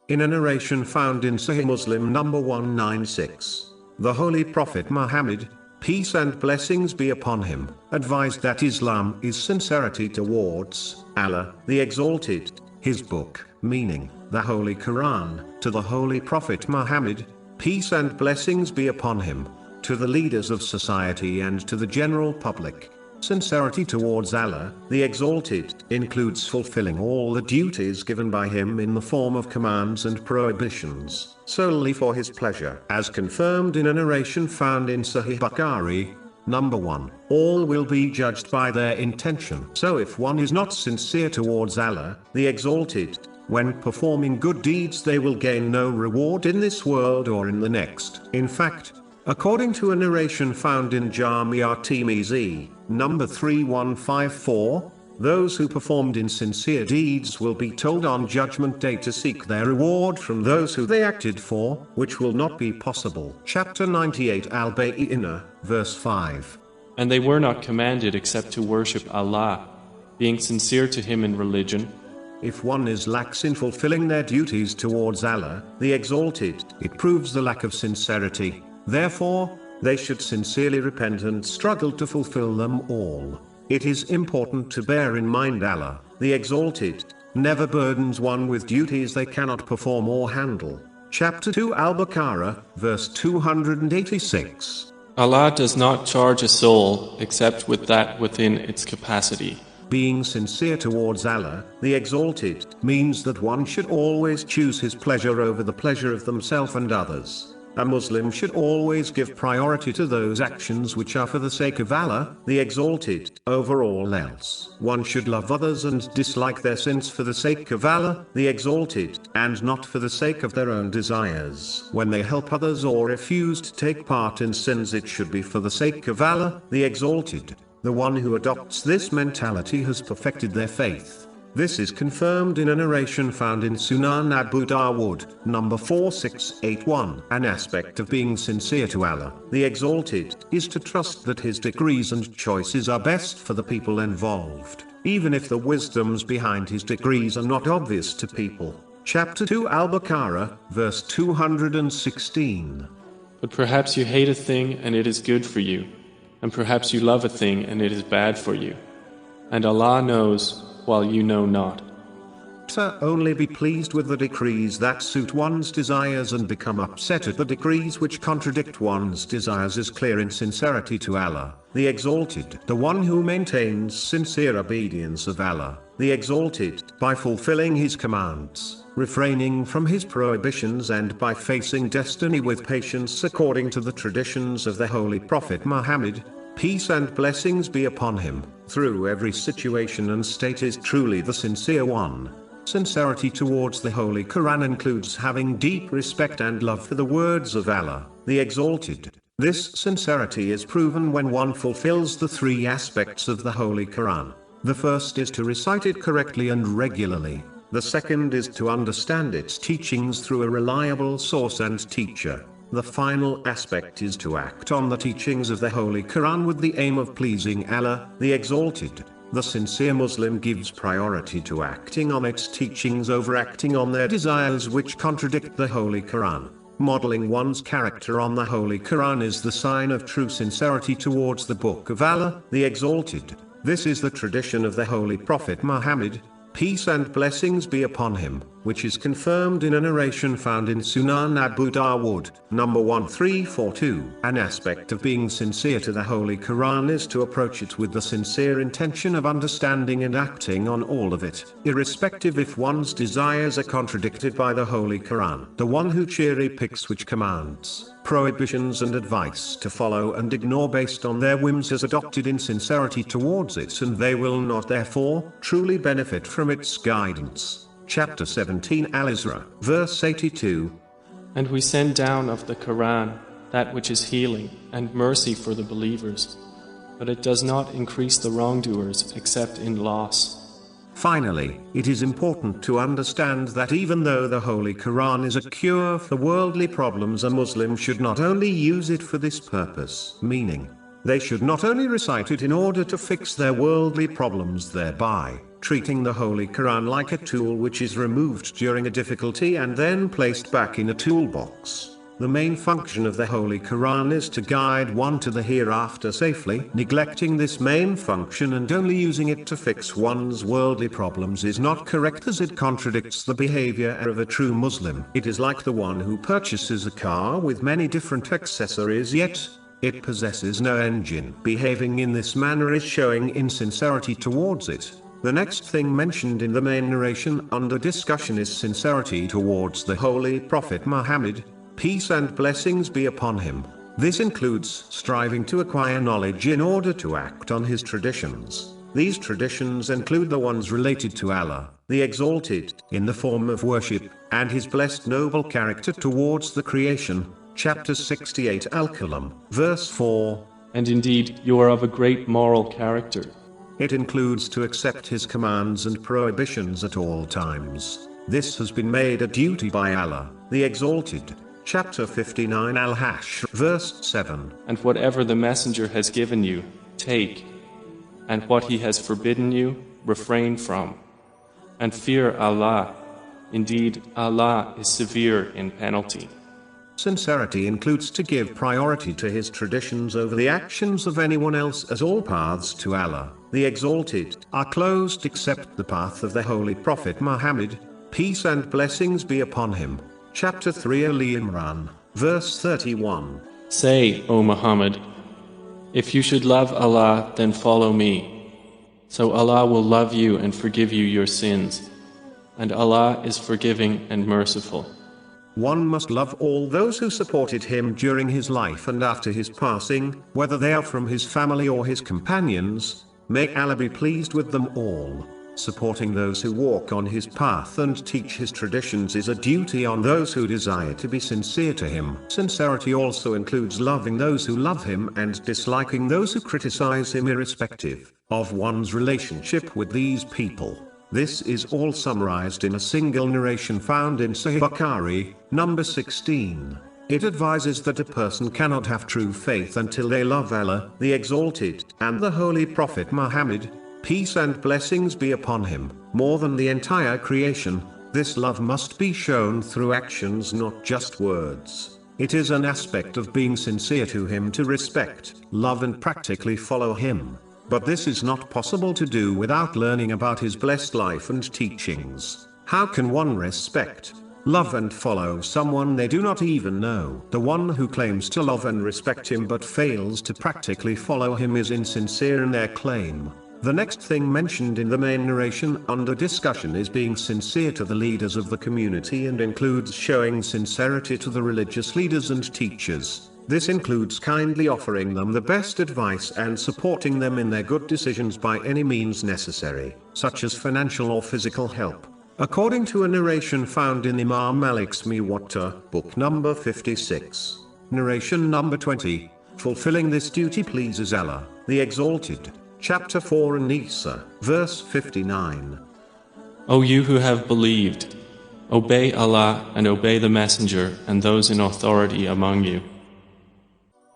In a narration found in Sahih Muslim number 196, the Holy Prophet Muhammad, peace and blessings be upon him, advised that Islam is sincerity towards Allah, the Exalted, His book, meaning the Holy Quran, to the Holy Prophet Muhammad, peace and blessings be upon him, to the leaders of society and to the general public. Sincerity towards Allah, the Exalted, includes fulfilling all the duties given by Him in the form of commands and prohibitions, solely for His pleasure. As confirmed in a narration found in Sahih Bukhari, number 1, all will be judged by their intention. So if one is not sincere towards Allah, the Exalted, when performing good deeds they will gain no reward in this world or in the next. In fact, according to a narration found in Jami' at-Tirmidhi, number 3154, those who performed insincere deeds will be told on Judgment Day to seek their reward from those who they acted for, which will not be possible. Chapter 98 Al-Bayyinah, verse 5. And they were not commanded except to worship Allah, being sincere to Him in religion. If one is lax in fulfilling their duties towards Allah, the Exalted, it proves the lack of sincerity. Therefore, they should sincerely repent and struggle to fulfill them all. It is important to bear in mind Allah, the Exalted, never burdens one with duties they cannot perform or handle. Chapter 2 Al-Baqarah, verse 286. Allah does not charge a soul except with that within its capacity. Being sincere towards Allah, the Exalted, means that one should always choose His pleasure over the pleasure of themselves and others. A Muslim should always give priority to those actions which are for the sake of Allah, the Exalted, over all else. One should love others and dislike their sins for the sake of Allah, the Exalted, and not for the sake of their own desires. When they help others or refuse to take part in sins, it should be for the sake of Allah, the Exalted. The one who adopts this mentality has perfected their faith. This is confirmed in a narration found in Sunan Abu Dawood, number 4681. An aspect of being sincere to Allah, the Exalted, is to trust that His decrees and choices are best for the people involved, even if the wisdoms behind His decrees are not obvious to people. Chapter 2 Al-Baqarah, verse 216. But perhaps you hate a thing and it is good for you, and perhaps you love a thing and it is bad for you. And Allah knows, while you know not. Only be pleased with the decrees that suit one's desires and become upset at the decrees which contradict one's desires is clear in sincerity to Allah, the Exalted. The one who maintains sincere obedience of Allah, the Exalted, by fulfilling His commands, refraining from His prohibitions and by facing destiny with patience according to the traditions of the Holy Prophet Muhammad, peace and blessings be upon him, through every situation and state is truly the sincere one. Sincerity towards the Holy Quran includes having deep respect and love for the words of Allah, the Exalted. This sincerity is proven when one fulfills the three aspects of the Holy Quran. The first is to recite it correctly and regularly. The second is to understand its teachings through a reliable source and teacher. The final aspect is to act on the teachings of the Holy Quran with the aim of pleasing Allah, the Exalted. The sincere Muslim gives priority to acting on its teachings over acting on their desires which contradict the Holy Quran. Modeling one's character on the Holy Quran is the sign of true sincerity towards the Book of Allah, the Exalted. This is the tradition of the Holy Prophet Muhammad, peace and blessings be upon him, which is confirmed in a narration found in Sunan Abu Dawood, number 1342. An aspect of being sincere to the Holy Quran is to approach it with the sincere intention of understanding and acting on all of it, irrespective if one's desires are contradicted by the Holy Quran. The one who cherry-picks which commands, prohibitions and advice to follow and ignore based on their whims has adopted insincerity towards it, and they will not therefore truly benefit from its guidance. Chapter 17 Al-Isra, verse 82. And we send down of the Quran that which is healing and mercy for the believers, but it does not increase the wrongdoers except in loss. Finally, it is important to understand that even though the Holy Quran is a cure for worldly problems, a Muslim should not only use it for this purpose, meaning, they should not only recite it in order to fix their worldly problems thereby, treating the Holy Quran like a tool which is removed during a difficulty and then placed back in a toolbox. The main function of the Holy Quran is to guide one to the hereafter safely. Neglecting this main function and only using it to fix one's worldly problems is not correct, as it contradicts the behavior of a true Muslim. It is like the one who purchases a car with many different accessories yet it possesses no engine. Behaving in this manner is showing insincerity towards it. The next thing mentioned in the main narration under discussion is sincerity towards the Holy Prophet Muhammad, peace and blessings be upon him. This includes striving to acquire knowledge in order to act on his traditions. These traditions include the ones related to Allah, the Exalted, in the form of worship, and his blessed noble character towards the creation. Chapter 68 Al-Kalam, verse 4. And indeed, you are of a great moral character. It includes to accept his commands and prohibitions at all times. This has been made a duty by Allah, the Exalted. Chapter 59 Al-Hashr, verse 7. And whatever the Messenger has given you, take. And what he has forbidden you, refrain from. And fear Allah. Indeed, Allah is severe in penalty. Sincerity includes to give priority to his traditions over the actions of anyone else, as all paths to Allah, the Exalted, are closed except the path of the Holy Prophet Muhammad, peace and blessings be upon him. Chapter 3 Ali Imran, verse 31. Say, O Muhammad, if you should love Allah, then follow me. So Allah will love you and forgive you your sins. And Allah is forgiving and merciful. One must love all those who supported him during his life and after his passing, whether they are from his family or his companions. May Allah be pleased with them all. Supporting those who walk on his path and teach his traditions is a duty on those who desire to be sincere to him. Sincerity also includes loving those who love him and disliking those who criticize him, irrespective of one's relationship with these people. This is all summarized in a single narration found in Sahih Bukhari, number 16. It advises that a person cannot have true faith until they love Allah, the Exalted, and the Holy Prophet Muhammad, peace and blessings be upon him, more than the entire creation. This love must be shown through actions, not just words. It is an aspect of being sincere to him to respect, love and practically follow him. But this is not possible to do without learning about his blessed life and teachings. How can one respect, love and follow someone they do not even know? The one who claims to love and respect him but fails to practically follow him is insincere in their claim. The next thing mentioned in the main narration under discussion is being sincere to the leaders of the community and includes showing sincerity to the religious leaders and teachers. This includes kindly offering them the best advice and supporting them in their good decisions by any means necessary, such as financial or physical help. According to a narration found in Imam Malik's Muwatta, book number 56. Narration number 20. Fulfilling this duty pleases Allah, the Exalted. Chapter 4 An-Nisa, verse 59. O you who have believed, obey Allah and obey the Messenger and those in authority among you.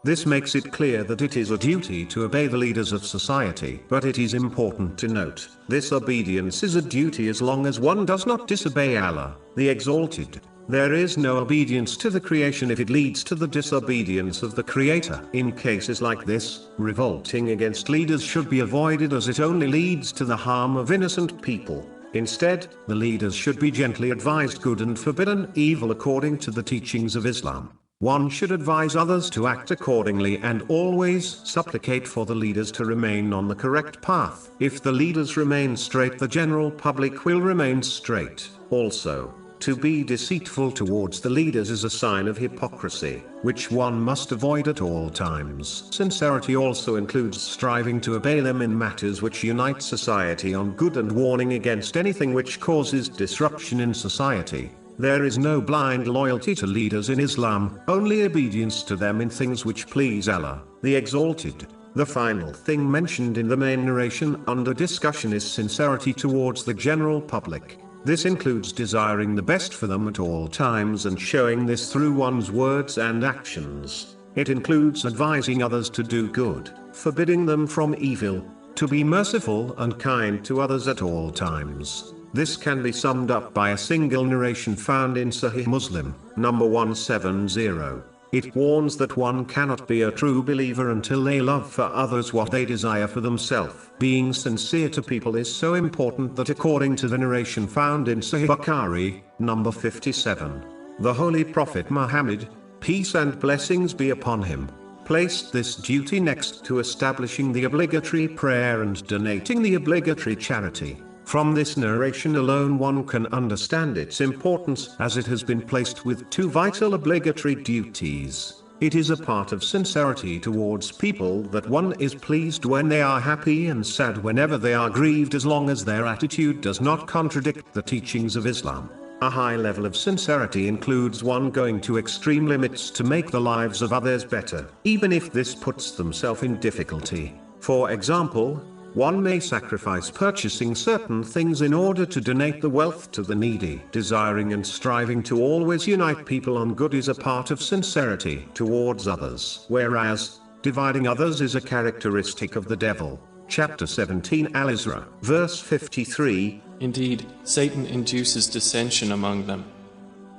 This makes it clear that it is a duty to obey the leaders of society, but it is important to note, this obedience is a duty as long as one does not disobey Allah, the Exalted. There is no obedience to the creation if it leads to the disobedience of the Creator. In cases like this, revolting against leaders should be avoided as it only leads to the harm of innocent people. Instead, the leaders should be gently advised good and forbidden evil according to the teachings of Islam. One should advise others to act accordingly and always supplicate for the leaders to remain on the correct path. If the leaders remain straight, the general public will remain straight. Also, to be deceitful towards the leaders is a sign of hypocrisy, which one must avoid at all times. Sincerity also includes striving to obey them in matters which unite society on good and warning against anything which causes disruption in society. There is no blind loyalty to leaders in Islam, only obedience to them in things which please Allah, the Exalted. The final thing mentioned in the main narration under discussion is sincerity towards the general public. This includes desiring the best for them at all times and showing this through one's words and actions. It includes advising others to do good, forbidding them from evil, to be merciful and kind to others at all times. This can be summed up by a single narration found in Sahih Muslim, number 170. It warns that one cannot be a true believer until they love for others what they desire for themselves. Being sincere to people is so important that according to the narration found in Sahih Bukhari, number 57, the Holy Prophet Muhammad, peace and blessings be upon him, placed this duty next to establishing the obligatory prayer and donating the obligatory charity. From this narration alone one can understand its importance, as it has been placed with two vital obligatory duties. It is a part of sincerity towards people that one is pleased when they are happy and sad whenever they are grieved, as long as their attitude does not contradict the teachings of Islam. A high level of sincerity includes one going to extreme limits to make the lives of others better, even if this puts themselves in difficulty. For example, one may sacrifice purchasing certain things in order to donate the wealth to the needy. Desiring and striving to always unite people on good is a part of sincerity towards others, whereas dividing others is a characteristic of the devil. Chapter 17 Al-Isra, verse 53. Indeed, Satan induces dissension among them.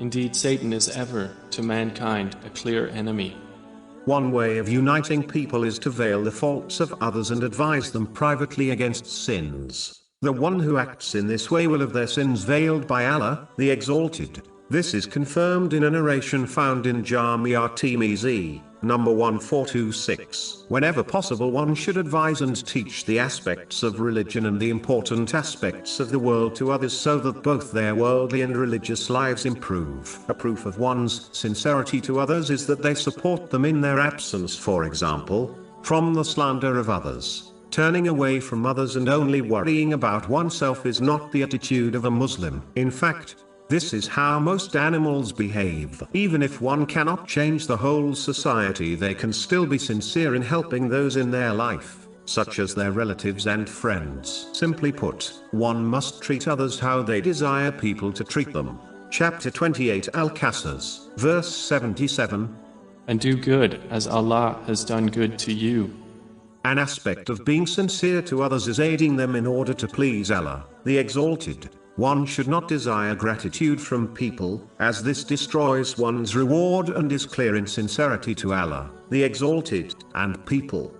Indeed, Satan is ever, to mankind, a clear enemy. One way of uniting people is to veil the faults of others and advise them privately against sins. The one who acts in this way will have their sins veiled by Allah, the Exalted. This is confirmed in a narration found in Jami' at-Tirmizi, number 1426. Whenever possible one should advise and teach the aspects of religion and the important aspects of the world to others so that both their worldly and religious lives improve. A proof of one's sincerity to others is that they support them in their absence, for example, from the slander of others. Turning away from others and only worrying about oneself is not the attitude of a Muslim. In fact, this is how most animals behave. Even if one cannot change the whole society, they can still be sincere in helping those in their life, such as their relatives and friends. Simply put, one must treat others how they desire people to treat them. Chapter 28 Al-Qasas, verse 77. And do good as Allah has done good to you. An aspect of being sincere to others is aiding them in order to please Allah, the Exalted. One should not desire gratitude from people, as this destroys one's reward and is clear in sincerity to Allah, the Exalted, and people.